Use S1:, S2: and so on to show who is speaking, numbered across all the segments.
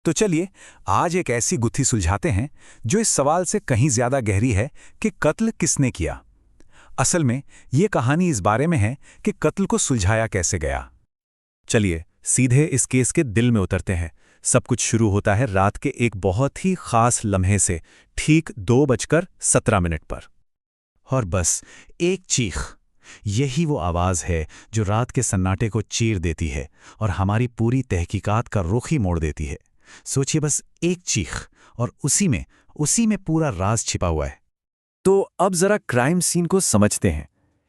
S1: तो चलिए आज एक ऐसी गुत्थी सुलझाते हैं जो इस सवाल से कहीं ज्यादा गहरी है कि कत्ल किसने किया। असल में ये कहानी इस बारे में है कि कत्ल को सुलझाया कैसे गया।
S2: चलिए सीधे इस केस के दिल में उतरते हैं। सब कुछ शुरू होता है रात के एक बहुत ही खास लम्हे से, ठीक 2:17 पर। और बस एक चीख, यही वो आवाज़ है जो रात के सन्नाटे को चीर देती है और हमारी पूरी तहकीकात का रुख ही मोड़ देती है। सोचिए, बस एक चीख और उसी में पूरा राज छिपा हुआ है। तो अब जरा क्राइम सीन को समझते हैं।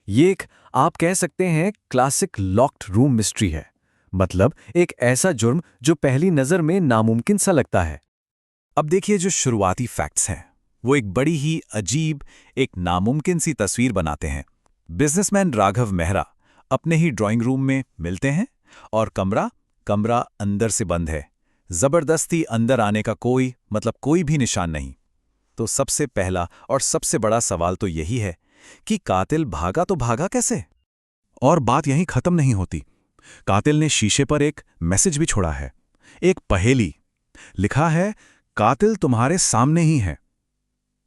S2: ये एक, आप कह सकते हैं, क्लासिक लॉक्ड रूम मिस्ट्री है। मतलब एक ऐसा जुर्म जो पहली नज़र में नामुमकिन सा लगता है।
S1: अब देखिए, जो शुरुआती फैक्ट्स हैं वो एक बड़ी ही अजीब, एक नामुमकिन सी तस्वीर बनाते हैं। बिजनेसमैन राघव मेहरा अपने ही ड्राइंग रूम में मिलते हैं और कमरा अंदर से बंद है। जबरदस्ती अंदर आने का कोई भी निशान नहीं। तो सबसे पहला और सबसे बड़ा सवाल तो यही है कि कातिल भागा तो भागा कैसे। और बात यहीं खत्म नहीं होती। कातिल ने शीशे पर एक मैसेज भी छोड़ा है, एक पहेली। लिखा है, कातिल तुम्हारे सामने ही है।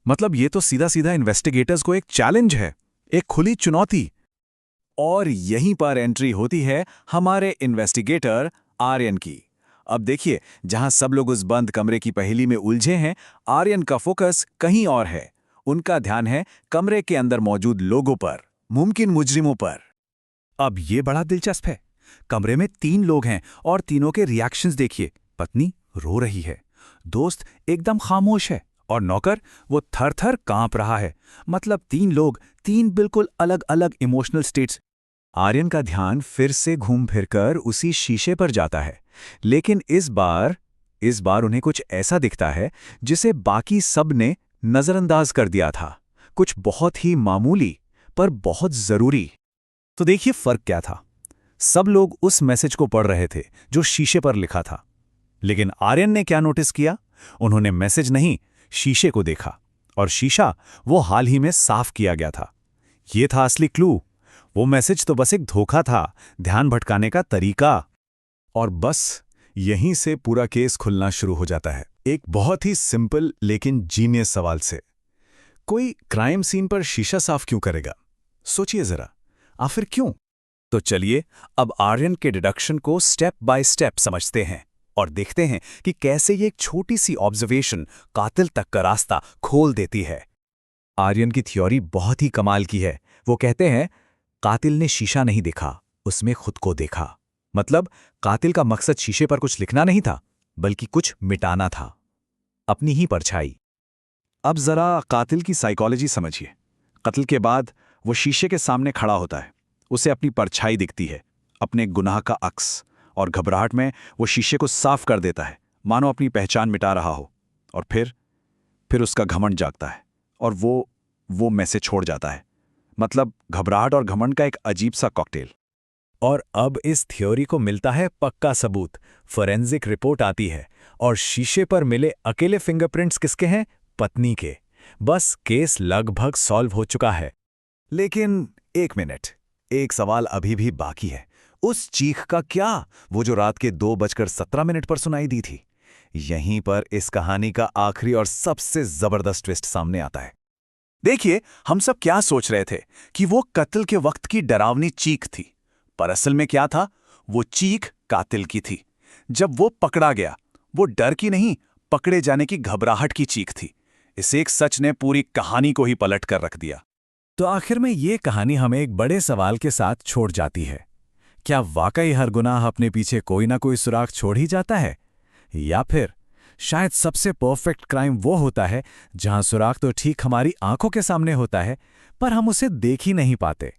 S1: मतलब ये तो सीधा सीधा इन्वेस्टिगेटर्स को एक चैलेंज है, एक खुली चुनौती। और यहीं पर एंट्री होती है हमारे इन्वेस्टिगेटर आर्यन की। अब देखिए, जहां सब लोग उस बंद कमरे की पहेली में उलझे हैं, आर्यन का फोकस कहीं और है। उनका ध्यान है कमरे के अंदर मौजूद लोगों पर, मुमकिन मुजरिमों पर।
S2: अब ये बड़ा दिलचस्प है। कमरे में 3 लोग हैं और तीनों के रिएक्शंस देखिए। पत्नी रो रही है, दोस्त एकदम खामोश है और नौकर वो थर-थर कांप रहा है। मतलब 3 लोग, 3 बिल्कुल अलग-अलग इमोशनल स्टेट्स। आर्यन का ध्यान फिर से घूम फिरकर उसी शीशे पर जाता है, लेकिन इस बार उन्हें कुछ ऐसा दिखता है जिसे बाकी सब ने नजरअंदाज कर दिया था। कुछ बहुत ही मामूली पर बहुत जरूरी। तो देखिए फर्क क्या था। सब लोग उस मैसेज को पढ़ रहे थे जो शीशे पर लिखा था, लेकिन आर्यन ने क्या नोटिस किया? उन्होंने मैसेज नहीं, शीशे को देखा। और शीशा वो हाल ही में साफ किया गया था। ये था असली क्लू। वो मैसेज तो बस एक धोखा था, ध्यान भटकाने का तरीका। और बस यहीं से पूरा केस खुलना शुरू हो जाता है, एक बहुत ही सिंपल लेकिन जीनियस सवाल से। कोई क्राइम सीन पर शीशा साफ क्यों करेगा? सोचिए जरा, आखिर क्यों? तो चलिए अब आर्यन के डिडक्शन को स्टेप बाय स्टेप समझते हैं और देखते हैं कि कैसे ये एक छोटी सी ऑब्जर्वेशन कातिल तक का रास्ता खोल देती है। आर्यन की थ्योरी बहुत ही कमाल की है। वो कहते हैं, कातिल ने शीशा नहीं देखा, उसमें खुद को देखा। मतलब कातिल का मकसद शीशे पर कुछ लिखना नहीं था, बल्कि कुछ मिटाना था, अपनी ही परछाई। अब जरा कातिल की साइकोलॉजी समझिए। कत्ल के बाद वो शीशे के सामने खड़ा होता है, उसे अपनी परछाई दिखती है, अपने गुनाह का अक्स, और घबराहट में वो शीशे को साफ कर देता है, मानो अपनी पहचान मिटा रहा हो। और फिर उसका घमंड जागता है और वो मैसेज छोड़ जाता है। मतलब घबराहट और घमंड का एक अजीब सा कॉकटेल। और अब इस थ्योरी को मिलता है पक्का सबूत। फोरेंसिक रिपोर्ट आती है और शीशे पर मिले अकेले फिंगरप्रिंट्स किसके हैं? पत्नी के। बस केस लगभग सॉल्व हो चुका है। लेकिन एक मिनट, एक सवाल अभी भी बाकी है। उस चीख का क्या, वो जो रात के 2:17 पर सुनाई दी थी? यहीं पर इस कहानी का आखिरी और सबसे जबरदस्त ट्विस्ट सामने आता है। देखिए, हम सब क्या सोच रहे थे कि वो कत्ल के वक्त की डरावनी चीख थी, पर असल में क्या था? वो चीख कातिल की थी। जब वो पकड़ा गया, वो डर की नहीं, पकड़े जाने की घबराहट की चीख थी। इस एक सच ने पूरी कहानी को ही पलट कर रख दिया। तो आखिर में ये कहानी हमें एक बड़े सवाल के साथ छोड़ जाती है। क्या वाकई हर गुनाह अपने पीछे कोई ना कोई सुराग छोड़ ही जाता है? या फिर शायद सबसे परफेक्ट क्राइम वो होता है जहां सुराग तो ठीक हमारी आंखों के सामने होता है, पर हम उसे देख ही नहीं पाते।